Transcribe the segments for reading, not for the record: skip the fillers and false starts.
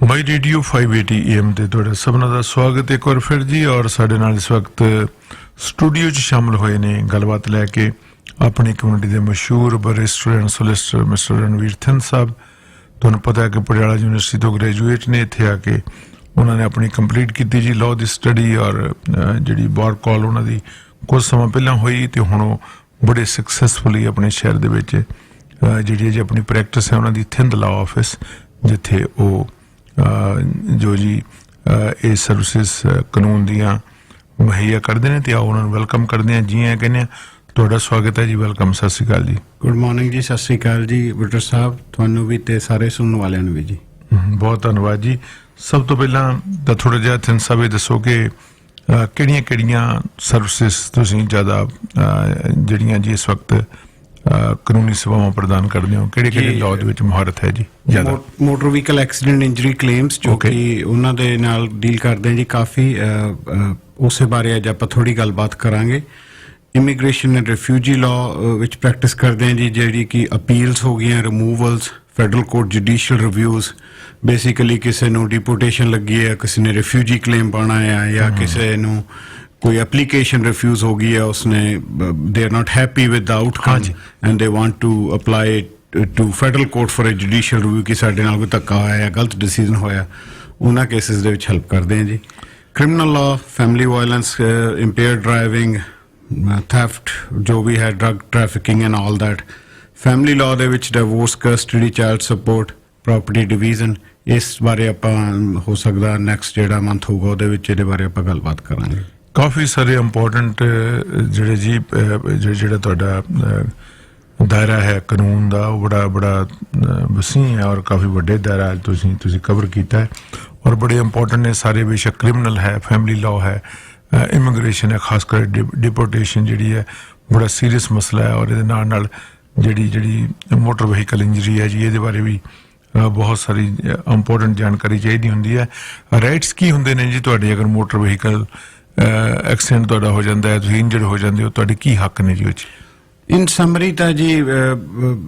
My radio 580 AM ਤੇ ਤੁਹਾਡਾ ਸਭਨਾਂ ਦਾ ਸਵਾਗਤ ਇੱਕ ਵਾਰ ਫਿਰ ਜੀ। ਔਰ ਸਾਡੇ ਨਾਲ ਇਸ ਵਕਤ ਸਟੂਡੀਓ 'ਚ ਸ਼ਾਮਲ ਹੋਏ ਨੇ ਗੱਲਬਾਤ ਲੈ ਕੇ ਆਪਣੀ ਕਮਿਊਨਿਟੀ ਦੇ ਮਸ਼ਹੂਰ barrister and solicitor mister Ranveer Thind ਸਾਹਿਬ। ਤੁਹਾਨੂੰ ਪਤਾ ਹੈ ਕਿ ਪਟਿਆਲਾ ਯੂਨੀਵਰਸਿਟੀ ਤੋਂ ਗ੍ਰੈਜੂਏਟ ਨੇ। ਇੱਥੇ ਆ ਕੇ ਉਹਨਾਂ ਨੇ ਆਪਣੀ ਕੰਪਲੀਟ ਕੀਤੀ ਜੀ ਲਾਅ ਦੀ ਸਟੱਡੀ, ਔਰ ਜਿਹੜੀ ਬਾਰ ਕਾਲ ਉਹਨਾਂ ਦੀ ਕੁਝ ਸਮਾਂ ਪਹਿਲਾਂ ਹੋਈ ਤੇ ਹੁਣ ਉਹ ਬੜੇ ਸਕਸੈਸਫੁਲੀ ਆਪਣੇ ਸ਼ਹਿਰ ਦੇ ਵਿੱਚ ਜਿਹੜੀ ਜੀ ਆਪਣੀ ਪ੍ਰੈਕਟਿਸ ਹੈ ਉਹਨਾਂ ਦੀ ਥਿੰਦ ਲਾਅ ਆਫਿਸ, ਜਿੱਥੇ ਉਹ ਜੋ ਜੀ ਇਹ ਸਰਵਿਸਿਜ਼ ਕਾਨੂੰਨ ਦੀਆਂ ਮੁਹੱਈਆ ਕਰਦੇ ਨੇ। ਤੇ ਆਓ ਉਹਨਾਂ ਨੂੰ ਵੈਲਕਮ ਕਰਦੇ ਹਾਂ, ਜੀ ਆਇਆਂ ਕਹਿੰਦੇ ਹਾਂ। ਤੁਹਾਡਾ ਸਵਾਗਤ ਹੈ ਜੀ, ਵੈਲਕਮ, ਸਤਿ ਸ਼੍ਰੀ ਅਕਾਲ ਜੀ। ਗੁੱਡ ਮਾਰਨਿੰਗ ਜੀ, ਸਤਿ ਸ਼੍ਰੀ ਅਕਾਲ ਜੀ ਬੁੱਟਰ ਸਾਹਿਬ, ਤੁਹਾਨੂੰ ਵੀ ਤੇ ਸਾਰੇ ਸੁਣਨ ਵਾਲਿਆਂ ਨੂੰ ਵੀ ਜੀ। ਬਹੁਤ ਧੰਨਵਾਦ ਜੀ। ਸਭ ਤੋਂ ਪਹਿਲਾਂ ਤਾਂ ਥੋੜ੍ਹਾ ਜਿਹਾ ਥਿੰਦ ਸਾਹਿਬ ਇਹ ਦੱਸੋ ਕਿ ਕਿਹੜੀਆਂ ਸਰਵਿਸਿਜ਼ ਤੁਸੀਂ ਜ਼ਿਆਦਾ ਜਿਹੜੀਆਂ ਜੀ ਇਸ ਵਕਤ ਕਾਨੂੰਨੀ ਸੇਵਾਵਾਂ ਪ੍ਰਦਾਨ ਕਰਦੇ ਹੋ, ਕਿਹੜੇ ਲਾਅ ਦੇ ਵਿੱਚ ਮੁਹਾਰਤ ਹੈ ਜੀ ਜ਼ਿਆਦਾ? Motor vehicle accident injury claims ਜੋ ਕਿ ਉਹਨਾਂ ਦੇ ਨਾਲ ਡੀਲ ਕਰਦੇ ਹਾਂ ਜੀ ਕਾਫੀ, ਉਸੇ ਬਾਰੇ ਅੱਜ ਆਪਾਂ ਥੋੜੀ ਗੱਲਬਾਤ ਕਰਾਂਗੇ। ਇਮੀਗ੍ਰੇਸ਼ਨ ਐਂਡ ਰਿਫਿਊਜੀ ਲਾਅ ਵਿੱਚ ਪ੍ਰੈਕਟਿਸ ਕਰਦੇ ਹਾਂ ਜੀ, ਜਿਹੜੀ ਕਿ ਅਪੀਲਸ ਹੋ ਗਈਆਂ, removals, federal court judicial reviews. Basically ਕਿਸੇ ਨੂੰ ਡਿਪੋਰਟੇਸ਼ਨ ਲੱਗੀ ਹੈ, ਕਿਸੇ ਨੇ ਰਿਫਿਊਜੀ ਕਲੇਮ ਪਾਉਣਾ ਹੈ, ਜਾਂ ਕਿਸੇ ਨੂੰ ਕੋਈ ਐਪਲੀਕੇਸ਼ਨ ਰਿਫਿਊਜ਼ ਹੋ ਗਈ ਹੈ, ਉਸਨੇ they are not happy with the outcome and they want to apply to federal court for a judicial review ਕਿ ਸਾਡੇ ਨਾਲ ਕੋਈ ਧੱਕਾ ਹੋਇਆ ਜਾਂ ਗਲਤ ਡਿਸੀਜਨ ਹੋਇਆ, ਉਹਨਾਂ ਕੇਸਿਸ ਦੇ ਵਿੱਚ ਹੈਲਪ ਕਰਦੇ ਹਾਂ ਜੀ। Criminal law, family violence, impaired driving, theft ਜੋ ਵੀ ਹੈ, drug trafficking and all that. Family law ਦੇ ਵਿੱਚ divorce, custody, child support, property division, ਇਸ ਬਾਰੇ ਆਪਾਂ ਹੋ ਸਕਦਾ ਨੈਕਸਟ ਜਿਹੜਾ ਮੰਥ ਹੋਊਗਾ ਉਹਦੇ ਵਿੱਚ ਇਹਦੇ ਬਾਰੇ ਆਪਾਂ ਗੱਲਬਾਤ ਕਰਾਂਗੇ। ਕਾਫੀ ਸਾਰੇ ਇੰਪੋਰਟੈਂਟ ਜਿਹੜੇ ਜੀ ਜਿਹੜਾ ਤੁਹਾਡਾ ਦਾਇਰਾ ਹੈ ਕਾਨੂੰਨ ਦਾ, ਉਹ ਬੜਾ ਵਸੀਹ ਹੈ ਔਰ ਕਾਫੀ ਵੱਡੇ ਦਾਇਰਾ ਤੁਸੀਂ ਕਵਰ ਕੀਤਾ ਹੈ, ਔਰ ਬੜੇ ਇੰਪੋਰਟੈਂਟ ਨੇ ਸਾਰੇ। ਬੇਸ਼ੱਕ ਕ੍ਰਿਮੀਨਲ ਹੈ, ਫੈਮਿਲੀ ਲਾਅ ਹੈ, ਇਮੀਗ੍ਰੇਸ਼ਨ ਹੈ, ਖਾਸ ਕਰ ਡਿਪੋਰਟੇਸ਼ਨ ਜਿਹੜੀ ਹੈ ਬੜਾ ਸੀਰੀਅਸ ਮਸਲਾ ਹੈ, ਔਰ ਇਹਦੇ ਨਾਲ ਜਿਹੜੀ ਮੋਟਰ ਵਹੀਕਲ ਇੰਜਰੀ ਹੈ ਜੀ, ਇਹਦੇ ਬਾਰੇ ਵੀ ਬਹੁਤ ਸਾਰੀ ਇੰਪੋਰਟੈਂਟ ਜਾਣਕਾਰੀ ਚਾਹੀਦੀ ਹੁੰਦੀ ਹੈ। ਰਾਈਟਸ ਕੀ ਹੁੰਦੇ ਨੇ ਜੀ ਤੁਹਾਡੇ ਅਗਰ ਮੋਟਰ ਵਹੀਕਲ ਐਕਸੀਡੈਂਟ ਤੁਹਾਡਾ ਹੋ ਜਾਂਦਾ ਹੈ, ਤੁਸੀਂ ਇੰਜਰਡ ਹੋ ਜਾਂਦੇ ਹੋ, ਤੁਹਾਡੇ ਕੀ ਹੱਕ ਨੇ ਜੀ ਉਹ 'ਚ? ਇਨ ਸਮਰੀ ਤਾਂ ਜੀ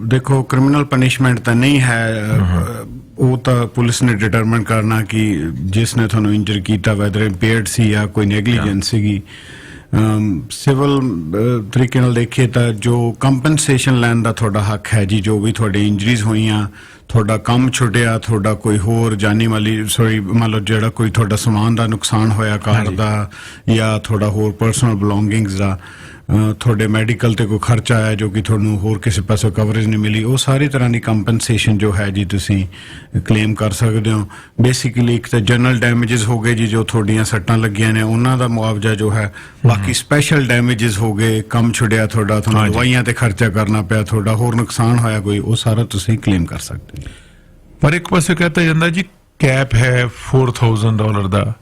ਦੇਖੋ, ਕ੍ਰਿਮੀਨਲ ਪਨਿਸ਼ਮੈਂਟ ਤਾਂ ਨਹੀਂ ਹੈ, ਉਹ ਤਾਂ ਪੁਲਿਸ ਨੇ ਡਿਟਰਮਨ ਕਰਨਾ ਕਿ ਜਿਸ ਨੇ ਤੁਹਾਨੂੰ ਇੰਜਰ ਕੀਤਾ ਵੈਦਰ ਇੰਪੇਅਰਡ ਸੀ ਜਾਂ ਕੋਈ ਨੈਗਲੀਜੈਂਸ ਸੀਗੀ। ਸਿਵਲ ਤਰੀਕੇ ਨਾਲ ਦੇਖੀਏ ਤਾਂ ਜੋ ਕੰਪਨਸੇਸ਼ਨ ਲੈਣ ਦਾ ਤੁਹਾਡਾ ਹੱਕ ਹੈ ਜੀ, ਜੋ ਵੀ ਤੁਹਾਡੀ ਇੰਜਰੀਜ਼ ਹੋਈਆਂ, ਤੁਹਾਡਾ ਕੰਮ ਛੁੱਟਿਆ, ਤੁਹਾਡਾ ਕੋਈ ਹੋਰ ਜਾਨੀ ਮਾਲੀ ਮੰਨ ਲਓ ਜਿਹੜਾ ਕੋਈ ਤੁਹਾਡਾ ਸਮਾਨ ਦਾ ਨੁਕਸਾਨ ਹੋਇਆ ਕਾਰ ਦਾ, ਜਾਂ ਤੁਹਾਡਾ ਹੋਰ ਪਰਸਨਲ ਬਿਲੋਂਗਿੰਗਸ ਦਾ, ਤੁਹਾਡੇ ਮੈਡੀਕਲ ਤੇ ਕੋਈ ਖਰਚਾ ਆਇਆ ਜੋ ਕਿ ਤੁਹਾਨੂੰ ਹੋਰ ਕਿਸੇ ਪਾਸੋਂ ਕਵਰੇਜ ਨਹੀਂ ਮਿਲੀ, ਉਹ ਸਾਰੀ ਤਰ੍ਹਾਂ ਦੀ ਕੰਪਨਸੇਸ਼ਨ ਜੋ ਹੈ ਜੀ ਤੁਸੀਂ ਕਲੇਮ ਕਰ ਸਕਦੇ ਹੋ। ਬੇਸਿਕਲੀ ਇੱਕ ਤਾਂ ਜਨਰਲ ਡੈਮੇਜਸ ਹੋ ਗਏ ਜੀ, ਜੋ ਤੁਹਾਡੀਆਂ ਸੱਟਾਂ ਲੱਗੀਆਂ ਨੇ ਉਹਨਾਂ ਦਾ ਮੁਆਵਜ਼ਾ ਜੋ ਹੈ। ਬਾਕੀ ਸਪੈਸ਼ਲ ਡੈਮੇਜਸ ਹੋ ਗਏ, ਕੰਮ ਛੁੱਟਿਆ ਤੁਹਾਡਾ, ਤੁਹਾਨੂੰ ਦਵਾਈਆਂ ਤੇ ਖਰਚਾ ਕਰਨਾ ਪਿਆ, ਤੁਹਾਡਾ ਹੋਰ ਨੁਕਸਾਨ ਹੋਇਆ ਕੋਈ, ਉਹ ਸਾਰਾ ਤੁਸੀਂ ਕਲੇਮ ਕਰ ਸਕਦੇ ਹੋ। ਪਰ ਇੱਕ ਪਾਸੇ ਕਹਤਾ ਜਾਂਦਾ ਜੀ ਕੈਪ ਹੈ $4,000 ਦਾ,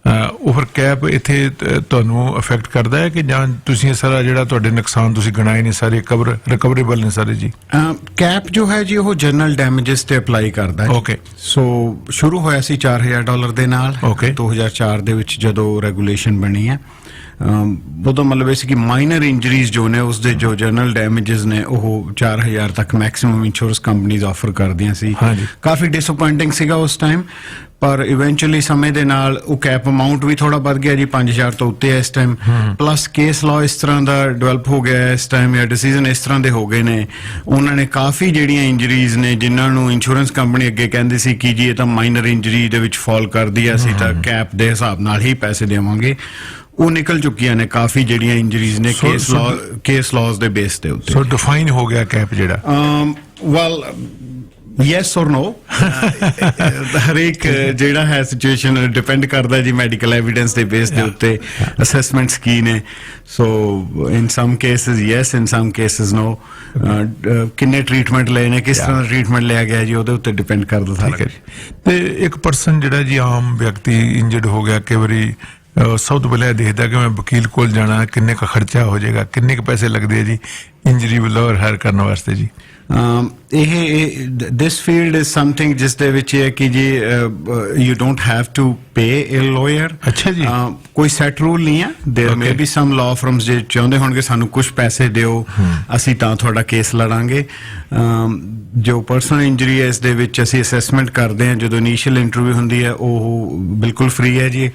ਉਹ ਫਿਰ ਕੈਪ ਇੱਥੇ ਤੁਹਾਨੂੰ ਅਫੈਕਟ ਕਰਦਾ ਹੈ ਕਿ ਜਾਂ ਤੁਸੀਂ ਸਾਰਾ ਜਿਹੜਾ ਤੁਹਾਡੇ ਨੁਕਸਾਨ ਤੁਸੀਂ ਗਿਣਾਏ ਨੇ ਸਾਰੇ ਰਿਕਵਰੇਬਲ ਨੇ ਸਾਰੇ ਜੀ? ਕੈਪ ਜੋ ਹੈ ਜੀ ਉਹ ਜਨਰਲ ਡੈਮੇਜਸ ਤੇ ਅਪਲਾਈ ਕਰਦਾ ਹੈ। ਓਕੇ, ਸੋ ਸ਼ੁਰੂ ਹੋਇਆ ਸੀ $4,000 ਦੇ ਨਾਲ 2004 ਦੇ ਵਿੱਚ ਜਦੋਂ ਰੈਗੂਲੇਸ਼ਨ ਬਣੀ ਹੈ। ਉਹਦਾ ਮਤਲਬ ਇਹ ਸੀ ਕਿ ਮਾਈਨਰ ਇੰਜਰੀਜ਼ ਜੋ ਨੇ ਉਸਦੇ ਜੋ ਜਨਰਲ ਡੈਮੇਜਸ ਨੇ ਉਹ 4,000 ਤੱਕ ਮੈਕਸਿਮਮ ਇੰਸ਼ੋਰੈਂਸ ਕੰਪਨੀਜ਼ ਆਫਰ ਕਰਦੀਆਂ ਸੀ। ਕਾਫੀ ਡਿਸਅਪੁਆਇੰਟਿੰਗ ਸੀਗਾ ਉਸ ਟਾਈਮ, ਪਰ ਇਵੈਂਚੁਅਲੀ ਸਮੇਂ ਦੇ ਨਾਲ ਉਹ ਕੈਪ ਅਮਾਊਂਟ ਵੀ ਥੋੜਾ ਵੱਧ ਗਿਆ ਜੀ, 5,000 ਤੋਂ ਉੱਤੇ ਹੈ ਇਸ ਟਾਈਮ। ਪਲੱਸ ਕੇਸ ਲਾਅ ਇਸ ਤਰ੍ਹਾਂ ਦਾ ਡਿਵੈਲਪ ਹੋ ਗਿਆ ਇਸ ਟਾਈਮ, ਜਾਂ ਡਿਸੀਜ਼ਨ ਇਸ ਤਰ੍ਹਾਂ ਦੇ ਹੋ ਗਏ ਨੇ, ਉਹਨਾਂ ਨੇ ਕਾਫੀ ਜਿਹੜੀਆਂ ਇੰਜਰੀਜ਼ ਨੇ ਜਿਨ੍ਹਾਂ ਨੂੰ ਇੰਸ਼ੋਰੈਂਸ ਕੰਪਨੀ ਅੱਗੇ ਕਹਿੰਦੀ ਸੀ ਕਿ ਜੀ ਇਹ ਤਾਂ ਮਾਈਨਰ ਇੰਜਰੀ ਦੇ ਵਿੱਚ ਫਾਲ ਕਰਦੀ ਹੈ, ਅਸੀਂ ਤਾਂ ਕੈਪ ਦੇ ਹਿਸਾਬ ਨਾਲ ਹੀ ਪੈਸੇ ਦੇਵਾਂਗੇ, ਉਹ ਨਿਕਲ ਚੁੱਕੀਆਂ ਨੇ ਕਾਫੀ ਜਿਹੜੀਆਂ ਇੰਜਰੀਜ਼ ਨੇ ਕੇਸ ਲਾਜ਼ ਦੇ ਬੇਸ ਦੇ ਉੱਤੇ। ਸੋ ਡਿਫਾਈਨ ਹੋ ਗਿਆ ਕੈਪ ਜਿਹੜਾ? ਵੈਲ ਯੈਸ ਔਰ ਨੋ, ਹਰੇਕ ਜਿਹੜਾ ਹੈ ਸਿਚੁਏਸ਼ਨ ਡਿਪੈਂਡ ਕਰਦਾ ਜੀ ਮੈਡੀਕਲ ਐਵੀਡੈਂਸ ਦੇ ਬੇਸ ਦੇ ਉੱਤੇ ਅਸੈਸਮੈਂਟਸ ਕੀ ਨੇ। ਸੋ ਇਨ ਸਮ ਕੇਸਿਸ ਯੈਸ, ਇਨ ਸਮ ਕੇਸਿਸ ਨੋ। ਕਿੰਨੇ ਟ੍ਰੀਟਮੈਂਟ ਲਏ ਨੇ, ਕਿਸ ਤਰ੍ਹਾਂ ਦਾ ਟ੍ਰੀਟਮੈਂਟ ਲਿਆ ਗਿਆ ਜੀ, ਉਹਦੇ ਉੱਤੇ ਡਿਪੈਂਡ ਕਰਦਾ ਸਾਰਾ। ਤੇ ਇੱਕ ਪਰਸਨ ਜਿਹੜਾ ਜੀ ਆਮ ਵਿਅਕਤੀ ਇੰਜਰਡ ਹੋ ਗਿਆ, ਕਈ ਵਾਰੀ ਸਭ ਤੋਂ ਪਹਿਲਾਂ ਇਹ ਦੇਖਦਾ ਕਿ ਮੈਂ ਵਕੀਲ ਕੋਲ ਜਾਣਾ, ਕਿੰਨੇ ਕੁ ਖਰਚਾ ਹੋ ਜਾਏਗਾ, ਕਿੰਨੇ ਕੁ ਪੈਸੇ ਲੱਗਦੇ ਆ ਜੀ, ਇੰਜਰੀ ਲਾਇਰ ਹਾਇਰ ਕਰਨ ਵਾਸਤੇ ਜੀ? ਦਿਸ ਫੀਲਡ ਇਜ਼ ਸਮਥਿੰਗ ਜਿਸ ਦੇ ਵਿੱਚ ਇਹ ਹੈ ਕਿ ਜੀ you don't have to pay a lawyer. ਅੱਛਾ ਜੀ। ਕੋਈ ਸੈਟ ਰੂਲ ਨਹੀਂ ਹੈ। There may be some law firms ਜੇ ਚਾਹੁੰਦੇ ਹੋਣਗੇ ਸਾਨੂੰ ਕੁਝ ਪੈਸੇ ਦਿਓ ਅਸੀਂ ਤਾਂ ਤੁਹਾਡਾ ਕੇਸ ਲੜਾਂਗੇ। ਜੋ ਪਰਸਨਲ ਇੰਜਰੀ ਹੈ ਇਸ ਦੇ ਵਿੱਚ ਅਸੀਂ ਅਸੈਸਮੈਂਟ ਕਰਦੇ ਹਾਂ। ਜਦੋਂ ਇਨੀਸ਼ੀਅਲ ਇੰਟਰਵਿਊ ਹੁੰਦੀ ਹੈ ਉਹ ਬਿਲਕੁਲ ਫ੍ਰੀ ਹੈ ਜੀ।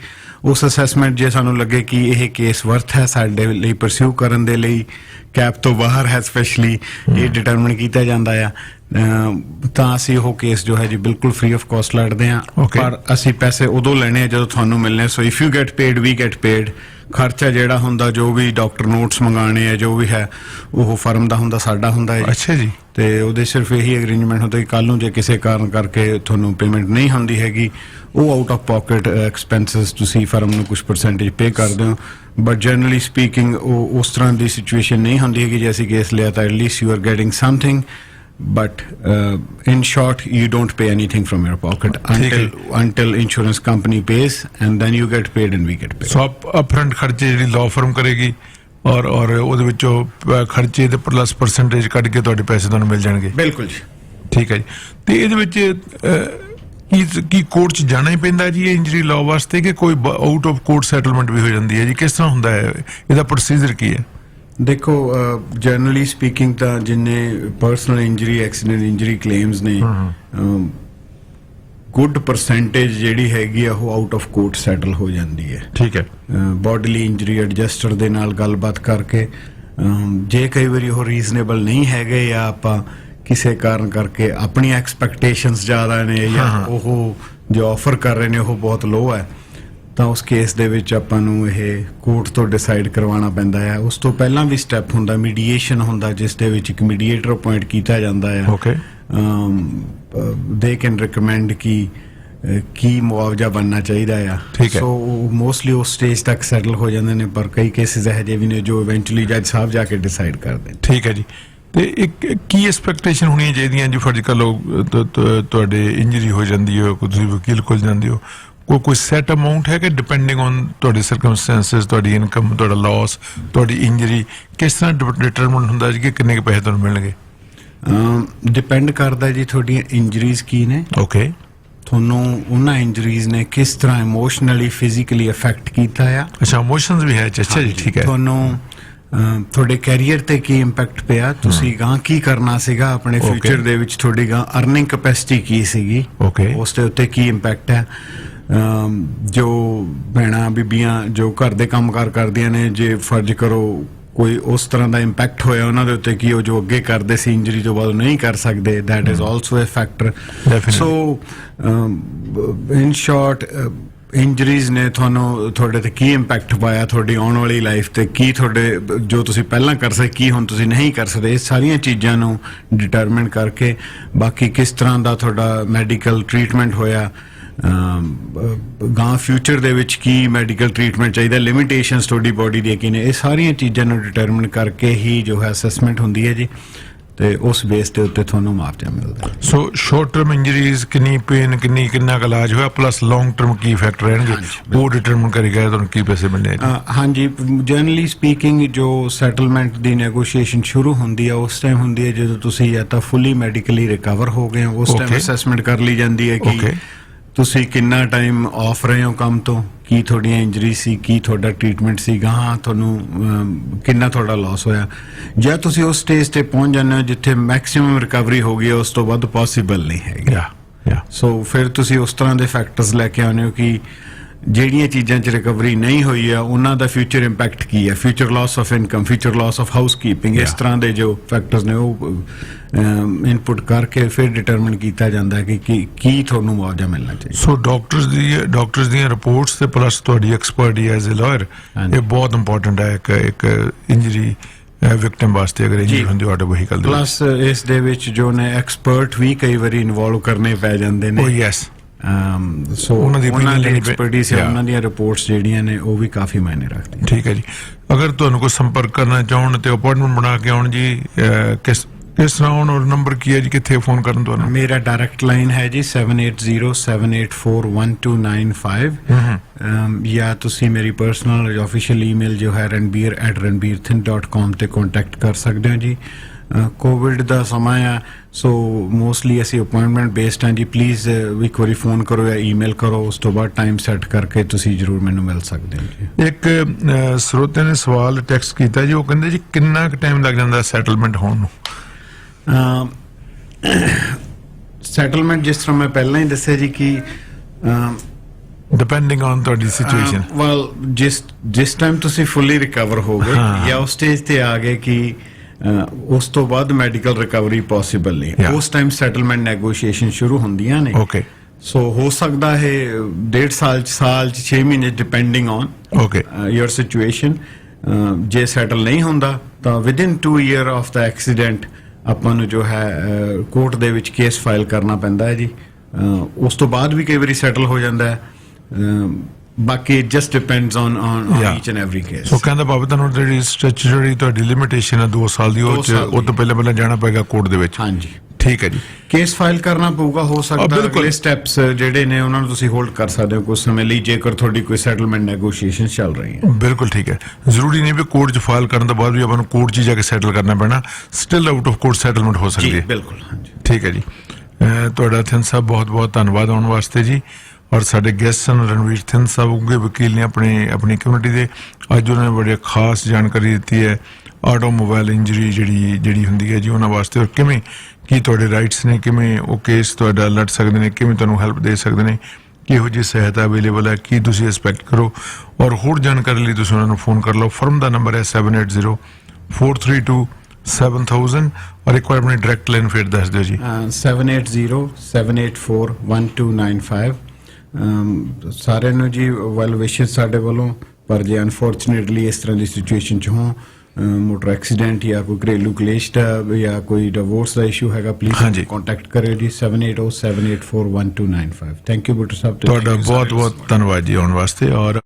ਉਸ ਅਸੈਸਮੈਂਟ ਜੇ ਸਾਨੂੰ ਲੱਗੇ ਕਿ ਇਹ ਕੇਸ ਵਰਥ ਹੈ ਸਾਡੇ ਲਈ ਪਰਸਿਊ ਕਰਨ ਦੇ ਲਈ, ਕੈਪ ਤੋਂ ਬਾਹਰ ਹੈ ਸਪੈਸ਼ਲੀ ਇਹ ਡਿਟਰਮਿਨ ਕੀਤਾ ਜਾਂਦਾ ਆ, ਤਾਂ ਅਸੀਂ ਉਹ ਕੇਸ ਜੋ ਹੈ ਜੀ ਬਿਲਕੁਲ ਫ੍ਰੀ ਆਫ ਕਾਸਟ ਲੜਦੇ ਹਾਂ। ਪਰ ਅਸੀਂ ਪੈਸੇ ਉਦੋਂ ਲੈਣੇ ਆ ਜਦੋਂ ਤੁਹਾਨੂੰ ਮਿਲਣੇ। So if you get paid we get paid. ਖਰਚਾ ਜਿਹੜਾ ਹੁੰਦਾ ਜੋ ਵੀ ਡਾਕਟਰ ਨੋਟਸ ਮੰਗਾਣੇ ਆ ਜੋ ਵੀ ਹੈ ਉਹ ਫਰਮ ਦਾ ਹੁੰਦਾ, ਸਾਡਾ ਹੁੰਦਾ ਹੈ। ਅੱਛਾ ਜੀ। ਤੇ ਉਹਦੇ ਸਿਰਫ ਇਹੀ ਅਰੇਂਜਮੈਂਟ ਹੁੰਦਾ ਕਿ ਕੱਲ ਨੂੰ ਜੇ ਕਿਸੇ ਕਾਰਨ ਕਰਕੇ ਤੁਹਾਨੂੰ ਪੇਮੈਂਟ ਨਹੀਂ ਹੁੰਦੀ ਹੈਗੀ ਉਹ ਆਊਟ ਆਫ ਪਾਕਟ ਐਕਸਪੈਂਸਸ ਤੁਸੀਂ ਫਰਮ ਨੂੰ ਕੁਝ ਪਰਸੈਂਟੇਜ ਪੇ ਕਰਦੇ ਹੋ। ਬਟ ਜਨਰਲੀ ਸਪੀਕਿੰਗ ਉਹ ਉਸ ਤਰ੍ਹਾਂ ਦੀ ਸਿਚੁਏਸ਼ਨ ਨਹੀਂ ਹੁੰਦੀ ਹੈਗੀ। ਜੇ ਅਸੀਂ ਕੇਸ ਲਿਆ ਤਾਂ at least you are getting something, but in short you don't pay anything from your pocket until insurance company pays and then you get paid and we get paid. So upfront ਖਰਚੇ ਜਿਹੜੀ law firm ਕਰੇਗੀ ਔਰ ਉਹਦੇ ਵਿੱਚੋਂ ਖਰਚੇ ਦੇ plus percentage ਕੱਢ ਕੇ ਤੁਹਾਡੇ ਪੈਸੇ ਤੁਹਾਨੂੰ ਮਿਲ ਜਾਣਗੇ। ਬਿਲਕੁਲ ਜੀ। ਠੀਕ ਹੈ ਜੀ। ਤੇ ਇਹਦੇ ਵਿੱਚ ਕੀ ਕੋਰਟ 'ਚ ਜਾਣਾ ਹੀ ਪੈਂਦਾ ਜੀ ਇਹ ਇੰਜਰੀ ਲਾਅ ਵਾਸਤੇ ਕਿ ਕੋਈ ਆਊਟ ਆਫ ਕੋਰਟ ਸੈਟਲਮੈਂਟ ਵੀ ਹੋ ਜਾਂਦੀ ਹੈ ਜੀ? ਕਿਸ ਤਰ੍ਹਾਂ ਹੁੰਦਾ ਹੈ ਇਹਦਾ ਪ੍ਰੋਸੀਜਰ ਕੀ ਹੈ? ਦੇਖੋ ਜਨਰਲੀ ਸਪੀਕਿੰਗ ਤਾਂ ਜਿੰਨੇ personal injury accident injury claims ਨੇ ਗੁੱਡ ਪਰਸੈਂਟੇਜ ਜਿਹੜੀ ਹੈਗੀ ਆ ਉਹ ਆਊਟ ਆਫ ਕੋਰਟ ਸੈਟਲ ਹੋ ਜਾਂਦੀ ਹੈ। ਠੀਕ ਹੈ। ਬੋਡੀਲੀ ਇੰਜਰੀ ਐਡਜਸਟਰ ਦੇ ਨਾਲ ਗੱਲਬਾਤ ਕਰਕੇ ਜੇ ਕਈ ਵਾਰੀ ਉਹ ਰੀਜ਼ਨੇਬਲ ਨਹੀਂ ਹੈਗੇ ਜਾਂ ਆਪਾਂ ਕਿਸੇ ਕਾਰਨ ਕਰਕੇ ਆਪਣੀ ਐਕਸਪੈਕਟੇਸ਼ਨਸ ਜ਼ਿਆਦਾ ਨੇ ਜਾਂ ਉਹ ਜੋ ਆਫਰ ਕਰ ਰਹੇ ਨੇ ਉਹ ਬਹੁਤ ਲੋ ਹੈ ਤਾਂ ਉਸ ਕੇਸ ਦੇ ਵਿੱਚ ਆਪਾਂ ਨੂੰ ਇਹ ਕੋਰਟ ਤੋਂ ਡਿਸਾਈਡ ਕਰਵਾਉਣਾ ਪੈਂਦਾ ਹੈ। ਉਸ ਤੋਂ ਪਹਿਲਾਂ ਵੀ ਸਟੈਪ ਹੁੰਦਾ ਮੀਡੀਏਸ਼ਨ ਹੁੰਦਾ ਜਿਸ ਦੇ ਵਿੱਚ ਇੱਕ ਮੀਡੀਏਟਰ ਅਪਾਇੰਟ ਕੀਤਾ ਜਾਂਦਾ ਹੈ। ਓਕੇ। ਦੇ ਕੈਨ ਰਿਕਮੈਂਡ ਕੀ ਮੁਆਵਜ਼ਾ ਬਣਨਾ ਚਾਹੀਦਾ ਆ। ਸੋ ਮੋਸਟਲੀ ਉਸ ਸਟੇਜ ਤੱਕ ਸੈਟਲ ਹੋ ਜਾਂਦੇ ਨੇ ਪਰ ਕਈ ਕੇਸਿਸ ਇਹੋ ਜਿਹੇ ਵੀ ਨੇ ਜੋ ਇਵੈਂਚੁਅਲੀ ਜੱਜ ਸਾਹਿਬ ਜਾ ਕੇ ਡਿਸਾਈਡ ਕਰਦੇ ਨੇ। ਠੀਕ ਹੈ ਜੀ। ਤੇ ਇੱਕ ਕੀ ਐਕਸਪੈਕਟੇਸ਼ਨ ਹੋਣੀਆਂ ਚਾਹੀਦੀਆਂ ਜੀ ਫਰਜ਼ ਕਰ ਲਓ ਤੁਹਾਡੇ ਇੰਜਰੀ ਹੋ ਜਾਂਦੀ ਹੈ ਤੁਸੀਂ ਵਕੀਲ ਕੋਲ ਜਾਂਦੇ ਹੋ ਕੋਈ ਸੈਟ ਅਮਾਊਂਟ ਹੈ ਕਿ ਡਿਪੈਂਡਿੰਗ ਔਨ ਤੁਹਾਡੇ ਸਰਕਮਸਟੈਂਸਸ ਤੁਹਾਡੀ ਇਨਕਮ ਤੁਹਾਡਾ ਲਾਸ ਤੁਹਾਡੀ ਇੰਜਰੀ ਕਿਸ ਤਰ੍ਹਾਂ ਡਿਟਰਮਿਨ ਹੁੰਦਾ ਜੀ ਕਿ ਕਿੰਨੇ ਕੁ ਪੈਸੇ ਤੁਹਾਨੂੰ ਮਿਲਣਗੇ? ਡਿਪੈਂਡ ਕਰਦਾ ਜੀ ਤੁਹਾਡੀਆਂ ਇੰਜਰੀਜ਼ ਕੀ ਨੇ। ਓਕੇ। ਤੁਹਾਨੂੰ ਉਹਨਾਂ ਇੰਜਰੀਜ਼ ਨੇ ਕਿਸ ਤਰ੍ਹਾਂ ਇਮੋਸ਼ਨਲੀ ਫਿਜ਼ੀਕਲੀ ਅਫੈਕਟ ਕੀਤਾ ਆ। ਅੱਛਾ ਇਮੋਸ਼ਨਸ ਵੀ ਹੈ। ਅੱਛਾ ਜੀ। ਠੀਕ ਹੈ। ਤੁਹਾਨੂੰ ਤੁਹਾਡੇ ਕੈਰੀਅਰ ਤੇ ਕੀ ਇੰਪੈਕਟ ਪਿਆ, ਤੁਸੀਂ ਗਾਂ ਕੀ ਕਰਨਾ ਸੀਗਾ ਆਪਣੇ ਫਿਊਚਰ ਦੇ ਵਿੱਚ, ਤੁਹਾਡੀ ਗਾਂ ਅਰਨਿੰਗ ਕੈਪੈਸਿਟੀ ਕੀ ਸੀਗੀ, ਉਸ ਦੇ ਉੱਤੇ ਕੀ ਇੰਪੈਕਟ ਹੈ। ਜੋ ਭੈਣਾਂ ਬੀਬੀਆਂ ਜੋ ਘਰ ਦੇ ਕੰਮਕਾਰ ਕਰਦੀਆਂ ਨੇ ਜੇ ਫਰਜ਼ ਕਰੋ ਕੋਈ ਉਸ ਤਰ੍ਹਾਂ ਦਾ ਇੰਪੈਕਟ ਹੋਇਆ ਉਹਨਾਂ ਦੇ ਉੱਤੇ ਕਿ ਉਹ ਜੋ ਅੱਗੇ ਕਰਦੇ ਸੀ ਇੰਜਰੀ ਤੋਂ ਬਾਅਦ ਨਹੀਂ ਕਰ ਸਕਦੇ, that is also a factor. So in short injuries ਨੇ ਤੁਹਾਨੂੰ ਤੁਹਾਡੇ ਤੇ ਕੀ ਇੰਪੈਕਟ ਪਾਇਆ, ਤੁਹਾਡੀ ਆਉਣ ਵਾਲੀ ਲਾਈਫ ਤੇ ਕੀ ਤੁਹਾਡੇ ਜੋ ਤੁਸੀਂ ਪਹਿਲਾਂ ਕਰ ਸਕਦੇ ਕੀ ਹੁਣ ਤੁਸੀਂ ਨਹੀਂ ਕਰ ਸਕਦੇ, ਇਹ ਸਾਰੀਆਂ ਚੀਜ਼ਾਂ ਨੂੰ ਡਿਟਰਮਿਨ ਕਰਕੇ ਬਾਕੀ ਕਿਸ ਤਰ੍ਹਾਂ ਦਾ ਤੁਹਾਡਾ ਮੈਡੀਕਲ ਟਰੀਟਮੈਂਟ ਹੋਇਆ, ਗਾਂ ਫਿਊਚਰ ਦੇ ਵਿੱਚ ਕੀ ਮੈਡੀਕਲ ਟਰੀਟਮੈਂਟ ਚਾਹੀਦਾ, ਲਿਮਿਟੇਸ਼ਨਸ ਤੁਹਾਡੀ ਬੋਡੀ ਦੀਆਂ ਕੀ ਨੇ, ਇਹ ਸਾਰੀਆਂ ਚੀਜ਼ਾਂ ਨੂੰ ਡਿਟਰਮਿਨ ਕਰਕੇ ਹੀ ਜੋ ਹੈ ਅਸੈਸਮੈਂਟ ਹੁੰਦੀ ਹੈ ਜੀ ਤੇ ਉਸ ਬੇਸ ਦੇ ਉੱਤੇ ਤੁਹਾਨੂੰ ਮੁਆਵਜ਼ਾ ਮਿਲਦਾ। ਸੋ ਸ਼ਾਰਟ ਟਰਮ ਇੰਜਰੀਜ਼ ਕਿੰਨੀ ਪੇਨ ਕਿੰਨਾ ਕੁ ਇਲਾਜ ਹੋਇਆ ਪਲੱਸ ਲੌਂਗ ਟਰਮ ਕੀ ਇਫੈਕਟ ਰਹਿਣਗੇ ਉਹ ਡਿਟਰਮਿਨ ਕਰੇਗਾ ਤੁਹਾਨੂੰ ਕੀ ਪੈਸੇ ਮਿਲਣੇ। ਹਾਂਜੀ ਜਨਰਲੀ ਸਪੀਕਿੰਗ ਜੋ ਸੈਟਲਮੈਂਟ ਦੀ ਨੈਗੋਸ਼ੀਏਸ਼ਨ ਸ਼ੁਰੂ ਹੁੰਦੀ ਹੈ ਉਸ ਟਾਈਮ ਹੁੰਦੀ ਹੈ ਜਦੋਂ ਤੁਸੀਂ ਜਾਂ ਤਾਂ ਫੁੱਲੀ ਮੈਡੀਕਲੀ ਰਿਕਵਰ ਹੋ ਗਏ ਹੋ, ਉਸ ਟਾਈਮ ਅਸੈਸਮੈਂਟ ਕਰ ਲਈ ਜਾਂਦੀ ਹੈ ਕਿ ਤੁਸੀਂ ਕਿੰਨਾ ਟਾਈਮ ਆਫ ਰਹੇ ਹੋ ਕੰਮ ਤੋਂ, ਕੀ ਤੁਹਾਡੀਆਂ ਇੰਜਰੀ ਸੀ, ਕੀ ਤੁਹਾਡਾ ਟਰੀਟਮੈਂਟ ਸੀ, ਗਾਹਾਂ ਤੁਹਾਨੂੰ ਕਿੰਨਾ ਤੁਹਾਡਾ ਲਾਸ ਹੋਇਆ। ਜਾਂ ਤੁਸੀਂ ਉਸ ਸਟੇਜ ਤੇ ਪਹੁੰਚ ਜਾਂਦੇ ਹੋ ਜਿੱਥੇ ਮੈਕਸਿਮਮ ਰਿਕਵਰੀ ਹੋ ਗਈ ਹੈ ਉਸ ਤੋਂ ਵੱਧ ਪੋਸੀਬਲ ਨਹੀਂ ਹੈਗੀ। ਸੋ ਫਿਰ ਤੁਸੀਂ ਉਸ ਤਰ੍ਹਾਂ ਦੇ ਫੈਕਟਰਸ ਲੈ ਕੇ ਆਉਂਦੇ ਹੋ ਕਿ ਜਿਹੜੀਆਂ ਚੀਜ਼ਾਂ 'ਚ ਰਿਕਵਰੀ ਨਹੀਂ ਹੋਈ ਆ ਉਹਨਾਂ ਦਾ ਫਿਊਚਰ ਇੰਪੈਕਟ ਕੀ ਹੈ, future loss of income, future loss of house keeping, ਇਸ ਤਰ੍ਹਾਂ ਦੇ ਜੋ ਫੈਕਟਰਸ ਨੇ ਉਹ ਇਨਪੁਟ ਕਰਕੇ ਫਿਰ ਡਿਟਰਮਿਨ ਕੀਤਾ ਜਾਂਦਾ ਹੈ ਕਿ ਕੀ ਤੁਹਾਨੂੰ ਮੁਆਵਜ਼ਾ ਮਿਲਣਾ ਚਾਹੀਦਾ। ਸੋ ਡਾਕਟਰਸ ਦੀਆਂ ਰਿਪੋਰਟਸ ਤੇ ਪਲੱਸ ਤੁਹਾਡੀ ਐਕਸਪਰਟੀ ਐਜ਼ ਅ ਲਾਇਰ ਇਹ ਬਹੁਤ ਇੰਪੋਰਟੈਂਟ ਹੈ ਇੱਕ ਇੰਜਰੀ ਵਿਕਟਿਮ ਵਾਸਤੇ ਅਗਰ ਇੰਜਰੀ ਹੁੰਦੀ ਤੁਹਾਡੇ ਵਹੀਕਲ ਦੇ। ਪਲੱਸ ਇਸ ਦੇ ਵਿੱਚ ਜੋ ਨੇ ਐਕਸਪਰਟ ਵੀ ਕਈ ਵਾਰੀ ਇਨਵੋਲਵ ਕਰਨੇ ਪੈ ਜਾਂਦੇ ਨੇ। ਯੈਸ। ਸੋ ਉਹਨਾਂ ਦੀ ਐਕਸਪਰਟਿਸ ਉਹਨਾਂ ਦੀਆਂ ਰਿਪੋਰਟਸ ਜਿਹੜੀਆਂ ਨੇ ਉਹ ਵੀ ਕਾਫੀ ਮਾਇਨੇ ਰੱਖਦੀਆਂ। ਠੀਕ ਹੈ ਜੀ। ਅਗਰ ਤੁਹਾਨੂੰ ਕੋਈ ਸੰਪਰਕ ਕਰਨਾ ਚਾਹਣ ਤੇ ਅਪਾਇੰਟਮੈਂਟ ਬਣਾ ਕੇ ਆਉਣ ਜੀ ਕਿਸ ਇਸ ਤਰ੍ਹਾਂ ਹੁਣ ਔਰ ਨੰਬਰ ਕੀ ਹੈ ਜੀ, ਕਿੱਥੇ ਫੋਨ ਕਰਨ ਤੁਹਾਨੂੰ? ਮੇਰਾ ਡਾਇਰੈਕਟ ਲਾइन है जी 7807841295 ਜਾਂ ਤੁਸੀਂ ਮੇਰੀ ਪਰਸਨਲ ਆਫੀਸ਼ੀਅਲ ਈਮੇਲ ਜੋ ਹੈ ranbir@ranbirthin.com ਤੇ ਕੰਟੈਕਟ ਕਰ ਸਕਦੇ ਹੋ ਜੀ। ਕੋਵਿਡ ਦਾ ਸਮਾਂ ਆ, ਸੋ ਮੋਸਟਲੀ ਅਸੀਂ ਅਪਾਇੰਟਮੈਂਟ ਬੇਸਡ ਹਾਂ ਜੀ। ਪਲੀਜ਼ ਇੱਕ ਵਾਰੀ ਫੋਨ ਕਰੋ ਜਾਂ ਈਮੇਲ ਕਰੋ, ਉਸ ਤੋਂ ਬਾਅਦ ਟਾਈਮ ਸੈੱਟ ਕਰਕੇ ਤੁਸੀਂ ਜ਼ਰੂਰ ਮੈਨੂੰ ਮਿਲ ਸਕਦੇ ਹੋ ਜੀ। ਇੱਕ ਸਰੋਤੇ ਨੇ ਸਵਾਲ ਟੈਕਸਟ ਕੀਤਾ ਜੀ, ਉਹ ਕਹਿੰਦੇ ਜੀ ਕਿੰਨਾ ਕੁ ਟਾਈਮ ਲੱਗ ਜਾਂਦਾ ਸੈਟਲਮੈਂਟ ਹੋਣ ਨੂੰ? ਸੈਟਲਮੈਂਟ ਜਿਸ ਤਰ੍ਹਾਂ ਮੈਂ ਪਹਿਲਾਂ ਹੀ ਦੱਸਿਆ ਜੀ ਕਿ ਡਿਪੈਂਡਿੰਗ ਔਨ ਤੁਹਾਡੀ ਸਿਚੁਏਸ਼ਨ। ਵੈਲ ਜਿਸ ਟਾਈਮ ਤੁਸੀਂ ਫੁੱਲੀ ਰਿਕਵਰ ਹੋ ਗਏ ਜਾਂ ਉਸ ਸਟੇਜ ਤੇ ਆ ਗਏ ਕਿ ਉਸ ਤੋਂ ਬਾਅਦ ਮੈਡੀਕਲ ਰਿਕਵਰੀ ਪੋਸੀਬਲ ਨਹੀਂ, ਉਸ ਟਾਈਮ ਸੈਟਲਮੈਂਟ ਨੈਗੋਸ਼ੀਏਸ਼ਨ ਸ਼ੁਰੂ ਹੁੰਦੀਆਂ ਨੇ। ਓਕੇ, ਸੋ ਹੋ ਸਕਦਾ ਹੈ 1.5 ਸਾਲ 6 ਮਹੀਨੇ ਡਿਪੈਂਡਿੰਗ ਔਨ ਯੋਰ ਸਿਚੁਏਸ਼ਨ। ਜੇ ਸੈਟਲ ਨਹੀਂ ਹੁੰਦਾ ਤਾਂ within 2 year of the accident ਆਪਾਂ ਨੂੰ ਜੋ ਹੈ ਕੋਰਟ ਦੇ ਵਿੱਚ ਕੇਸ ਫਾਈਲ ਕਰਨਾ ਪੈਂਦਾ ਹੈ ਜੀ। ਉਸ ਤੋਂ ਬਾਅਦ ਵੀ ਕਈ ਵਾਰੀ ਸੈਟਲ ਹੋ ਜਾਂਦਾ ਹੈ। ਬਾਕੀ it just depends on each and every case. So ਕਹਿੰਦਾ ਭਾਵੇਂ ਤੁਹਾਨੂੰ ਜਿਹੜੀ ਸਟੈਚੂਟਰੀ ਤੁਹਾਡੀ ਲਿਮਿਟੇਸ਼ਨ ਹੈ 2 ਸਾਲ ਦੀ, ਉਹ ਤੋਂ ਪਹਿਲਾਂ ਜਾਣਾ ਪਏਗਾ ਕੋਰਟ ਦੇ ਵਿੱਚ। ਹਾਂਜੀ, ਠੀਕ ਹੈ ਜੀ। ਕੇਸ ਫਾਈਲ ਕਰਨਾ ਪਊਗਾ, ਹੋ ਸਕਦਾ ਅਗਲੇ ਸਟੈਪਸ ਜਿਹੜੇ ਨੇ ਉਹਨਾਂ ਨੂੰ ਤੁਸੀਂ ਹੋਲਡ ਕਰ ਸਕਦੇ ਹੋ ਕੁਝ ਸਮੇਂ ਲਈ, ਜੇਕਰ ਤੁਹਾਡੀ ਕੋਈ ਸੈਟਲਮੈਂਟ ਨੈਗੋਸ਼ੀਏਸ਼ਨ ਚੱਲ ਰਹੀ ਹੈ। ਬਿਲਕੁਲ ਠੀਕ ਹੈ। ਜ਼ਰੂਰੀ ਨਹੀਂ ਵੀ ਕੋਰਟ 'ਚ ਫਾਈਲ ਕਰਨ ਤੋਂ ਬਾਅਦ ਵੀ ਆਪਾਂ ਨੂੰ ਕੋਰਟ 'ਚ ਜਾ ਕੇ ਸੈਟਲ ਕਰਨਾ ਪੈਣਾ, still out of court settlement ਹੋ ਸਕਦੀ ਹੈ। ਬਿਲਕੁਲ, ਹਾਂਜੀ, ਠੀਕ ਹੈ ਜੀ। ਤੁਹਾਡਾ ਥਿੰਦ ਸਾਹਿਬ ਬਹੁਤ ਬਹੁਤ ਧੰਨਵਾਦ ਆਉਣ ਵਾਸਤੇ ਜੀ। ਔਰ ਸਾਡੇ ਗੈਸਟ ਹਨ ਰਣਵੀਰ ਥਿੰਦ ਸਾਹਿਬ, ਉੱਘੇ ਵਕੀਲ ਨੇ ਆਪਣੀ ਕਮਿਊਨਿਟੀ ਦੇ। ਅੱਜ ਉਹਨਾਂ ਨੇ ਬੜੀ ਖਾਸ ਜਾਣਕਾਰੀ ਦਿੱਤੀ ਹੈ ਆਟੋਮੋਬਾਈਲ ਇੰਜਰੀ ਜਿਹੜੀ ਹੁੰਦੀ ਹੈ ਜੀ ਉਹਨਾਂ ਵਾਸਤੇ, ਔਰ ਕਿਵੇਂ ਕੀ ਤੁਹਾਡੇ ਰਾਈਟਸ ਨੇ, ਕਿਵੇਂ ਉਹ ਕੇਸ ਤੁਹਾਡਾ ਲੜ ਸਕਦੇ ਨੇ, ਕਿਵੇਂ ਤੁਹਾਨੂੰ ਹੈਲਪ ਦੇ ਸਕਦੇ ਨੇ, ਕਿਹੋ ਜਿਹੀ ਸਹਾਇਤਾ ਅਵੇਲੇਬਲ ਹੈ, ਕੀ ਤੁਸੀਂ ਐਕਸਪੈਕਟ ਕਰੋ। ਔਰ ਹੋਰ ਜਾਣਕਾਰੀ ਲਈ ਤੁਸੀਂ ਉਹਨਾਂ ਨੂੰ ਫੋਨ ਕਰ ਲਓ। ਫਰਮ ਦਾ ਨੰਬਰ ਹੈ 7804327000। ਔਰ ਇੱਕ ਵਾਰ ਆਪਣੀ ਡਾਇਰੈਕਟ ਲਾਈਨ ਫਿਰ ਦੱਸ ਦਿਓ ਜੀ। 7807841295। ਸਾਰਿਆਂ ਨੂੰ ਜੀ ਵੈਲ ਵਿਸ਼ੇਸ ਸਾਡੇ ਵੱਲੋਂ। ਪਰ ਜੇ ਅਨਫੋਰਚੂਨੇਟਲੀ ਇਸ ਤਰ੍ਹਾਂ ਦੀ ਸਿਚੁਏਸ਼ਨ 'ਚ ਹੋ, ਮੋਟਰ ਐਕਸੀਡੈਂਟ ਜਾਂ ਕੋਈ ਘਰੇਲੂ ਕਲੇਸ਼ ਦਾ ਜਾਂ ਕੋਈ ਡਿਵੋਰਸ ਦਾ ਇਸ਼ੂ ਹੈਗਾ, ਪਲੀਜ਼ ਕੰਟੈਕਟ ਕਰਿਓ ਜੀ 7807841295। ਥੈਂਕ ਯੂ ਬੁੱਟਰ ਸਾਹਿਬ, ਤੁਹਾਡਾ ਬਹੁਤ ਬਹੁਤ ਧੰਨਵਾਦ ਜੀ ਆਉਣ ਵਾਸਤੇ। ਔਰ